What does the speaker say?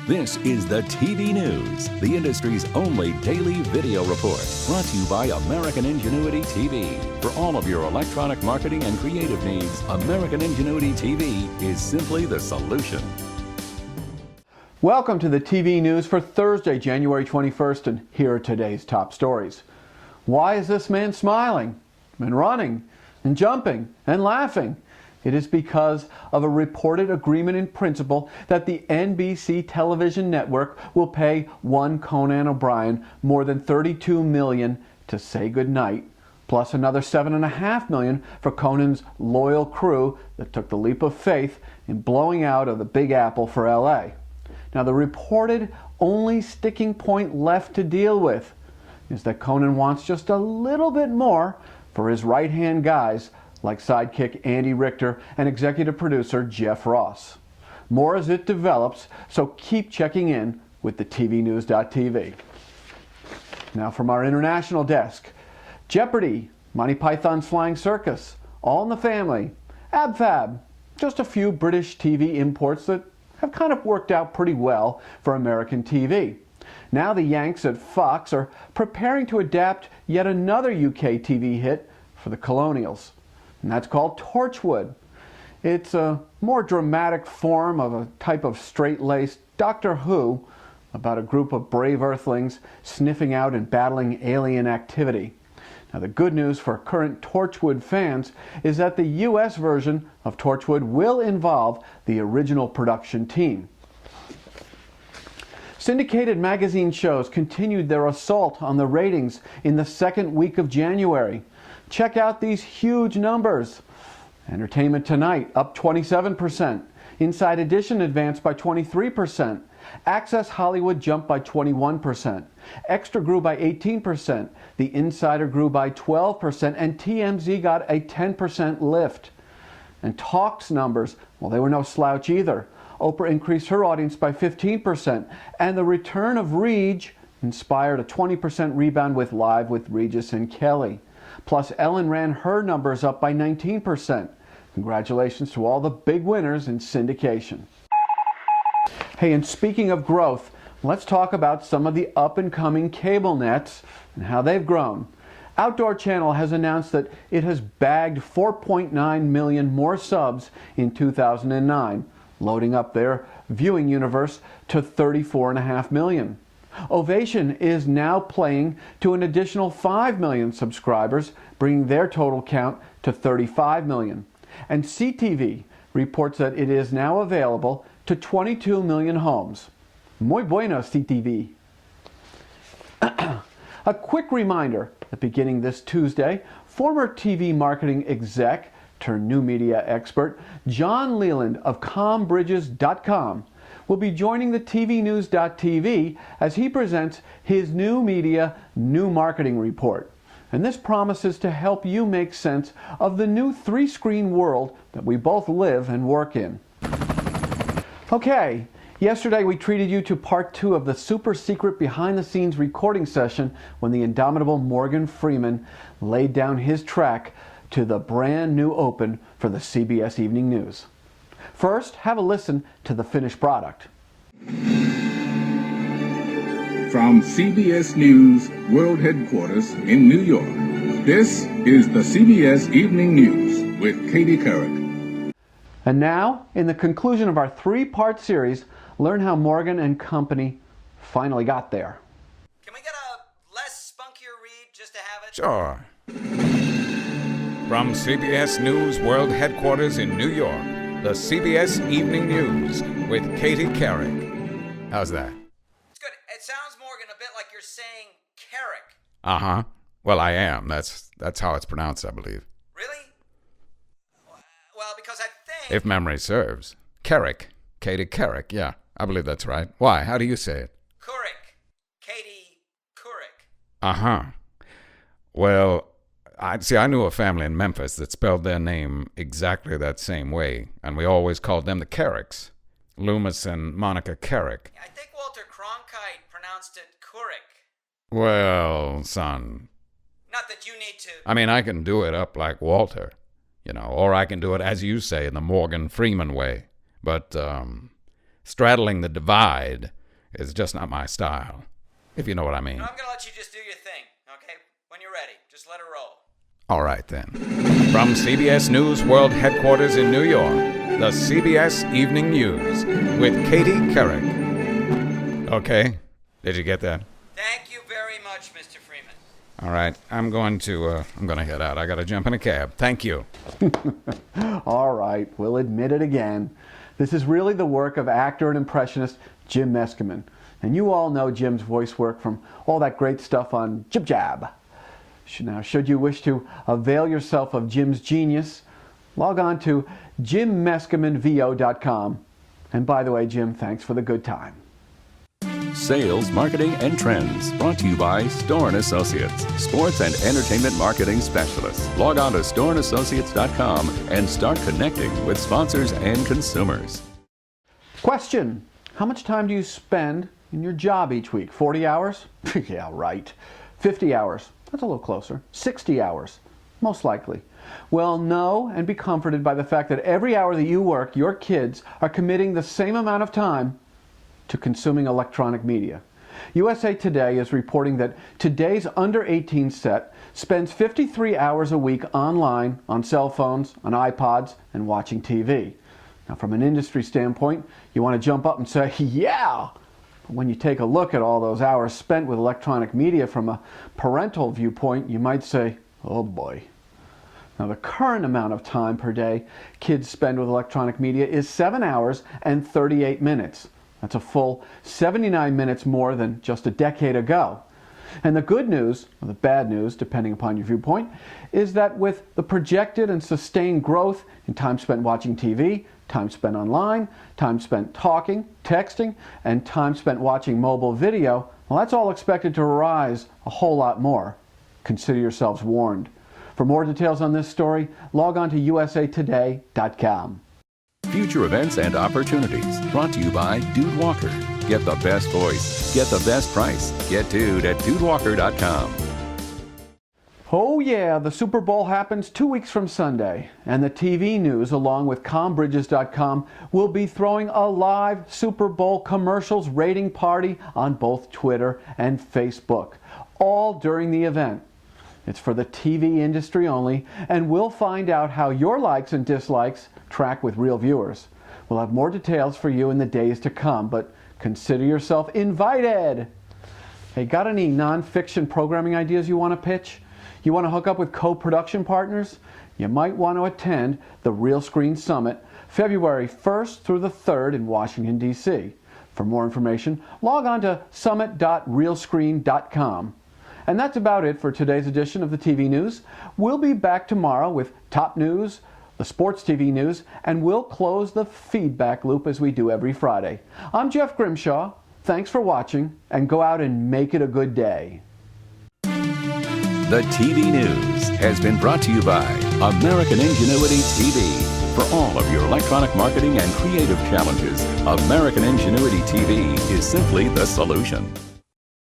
This is the TV News, the industry's only daily video report, brought to you by American Ingenuity TV. For all of your electronic marketing and creative needs, American Ingenuity TV is simply the solution. Welcome to the TV News for Thursday, January 21st, and here are today's top stories. Why is this man smiling and running and jumping and laughing? It is because of a reported agreement in principle that the NBC television network will pay one Conan O'Brien more than $32 million to say goodnight, plus another $7.5 million for Conan's loyal crew that took the leap of faith in blowing out of the Big Apple for LA. Now, the reported only sticking point left to deal with is that Conan wants just a little bit more for his right-hand guys like sidekick Andy Richter and executive producer Jeff Ross. More as it develops, so keep checking in with the tvnews.tv. Now from our international desk, Jeopardy, Monty Python's Flying Circus, All in the Family, Ab Fab, just a few British TV imports that have kind of worked out pretty well for American TV. Now the Yanks at Fox are preparing to adapt yet another UK TV hit for the Colonials, and that's called Torchwood. It's a more dramatic form of a type of straight-laced Doctor Who about a group of brave Earthlings sniffing out and battling alien activity. Now, the good news for current Torchwood fans is that the US version of Torchwood will involve the original production team. Syndicated magazine shows continued their assault on the ratings in the second week of January. Check out these huge numbers. Entertainment Tonight up 27%. Inside Edition advanced by 23%. Access Hollywood jumped by 21%. Extra grew by 18%. The Insider grew by 12%. And TMZ got a 10% lift. And Talk's numbers, well, they were no slouch either. Oprah increased her audience by 15%. And the return of Reg inspired a 20% rebound with Live with Regis and Kelly. Plus, Ellen ran her numbers up by 19%. Congratulations to all the big winners in syndication. Hey, and speaking of growth, let's talk about some of the up-and-coming cable nets and how they've grown. Outdoor Channel has announced that it has bagged 4.9 million more subs in 2009, loading up their viewing universe to 34.5 million. Ovation is now playing to an additional 5 million subscribers, bringing their total count to 35 million. And CTV reports that it is now available to 22 million homes. Muy bueno, CTV. A quick reminder that beginning this Tuesday, former TV marketing exec turned new media expert John Leland of combridges.com will be joining the tvnews.tv as he presents his new media, new marketing report. And this promises to help you make sense of the new three-screen world that we both live and work in. Okay, yesterday we treated you to part 2 of the super secret behind-the-scenes recording session when the indomitable Morgan Freeman laid down his track to the brand new open for the CBS Evening News. First, have a listen to the finished product. From CBS News World Headquarters in New York, this is the CBS Evening News with Katie Couric. And now, in the conclusion of our 3-part series, learn how Morgan and company finally got there. Can we get a less spunkier read just to have it? Sure. From CBS News World Headquarters in New York, the CBS Evening News with Katie Couric. How's that? It's good. It sounds, Morgan, a bit like you're saying Carrick. Uh-huh. Well, I am. That's how it's pronounced, I believe. Really? Well, because I think... If memory serves. Couric. Katie Couric. Yeah, I believe that's right. Why? How do you say it? Couric. Katie Couric. Uh-huh. Well, I knew a family in Memphis that spelled their name exactly that same way, and we always called them the Courics. Loomis and Monica Couric. I think Walter Cronkite pronounced it Couric. Well, son. Not that you need to... I mean, I can do it up like Walter, or I can do it, as you say, in the Morgan Freeman way. But straddling the divide is just not my style, if you know what I mean. No, I'm going to let you just do your thing, okay? When you're ready, just let it roll. All right, then. From CBS News World Headquarters in New York, the CBS Evening News with Katie Couric. Okay, did you get that? Thank you very much, Mr. Freeman. All right, I'm going to head out. I got to jump in a cab. Thank you. All right, we'll admit it again. This is really the work of actor and impressionist Jim Meskimen. And you all know Jim's voice work from all that great stuff on Jib Jab. Now, should you wish to avail yourself of Jim's genius, log on to jimmeskimenvo.com. And by the way, Jim, thanks for the good time. Sales, marketing, and trends brought to you by Storr & Associates, sports and entertainment marketing specialists. Log on to storrandassociates.com and start connecting with sponsors and consumers. Question: how much time do you spend in your job each week? 40 hours? Yeah, right. 50 hours? That's a little closer. 60 hours? Most likely. Well, know and be comforted by the fact that every hour that you work, your kids are committing the same amount of time to consuming electronic media. USA Today is reporting that today's under 18 set spends 53 hours a week online, on cell phones, on iPods, and watching TV. Now, from an industry standpoint, you want to jump up and say, yeah! But when you take a look at all those hours spent with electronic media from a parental viewpoint, you might say, oh boy. Now, the current amount of time per day kids spend with electronic media is 7 hours and 38 minutes. That's a full 79 minutes more than just a decade ago. And the good news, or the bad news, depending upon your viewpoint, is that with the projected and sustained growth in time spent watching TV, time spent online, time spent talking, texting, and time spent watching mobile video, well, that's all expected to rise a whole lot more. Consider yourselves warned. For more details on this story, log on to usatoday.com. Future events and opportunities brought to you by Dude Walker. Get the best voice. Get the best price. Get Dude at dudewalker.com. Oh yeah, the Super Bowl happens 2 weeks from Sunday, and the TV News, along with combridges.com, will be throwing a live Super Bowl commercials rating party on both Twitter and Facebook, all during the event. It's for the TV industry only, and we'll find out how your likes and dislikes track with real viewers. We'll have more details for you in the days to come, but consider yourself invited. Hey, got any non-fiction programming ideas you want to pitch? You want to hook up with co-production partners? You might want to attend the Real Screen Summit, February 1st through the 3rd in Washington, D.C. For more information, log on to summit.realscreen.com. And that's about it for today's edition of the TV News. We'll be back tomorrow with top news, the sports TV news, and we'll close the feedback loop as we do every Friday. I'm Jeff Grimshaw. Thanks for watching, and go out and make it a good day. The TV News has been brought to you by American Ingenuity TV. For all of your electronic marketing and creative challenges, American Ingenuity TV is simply the solution.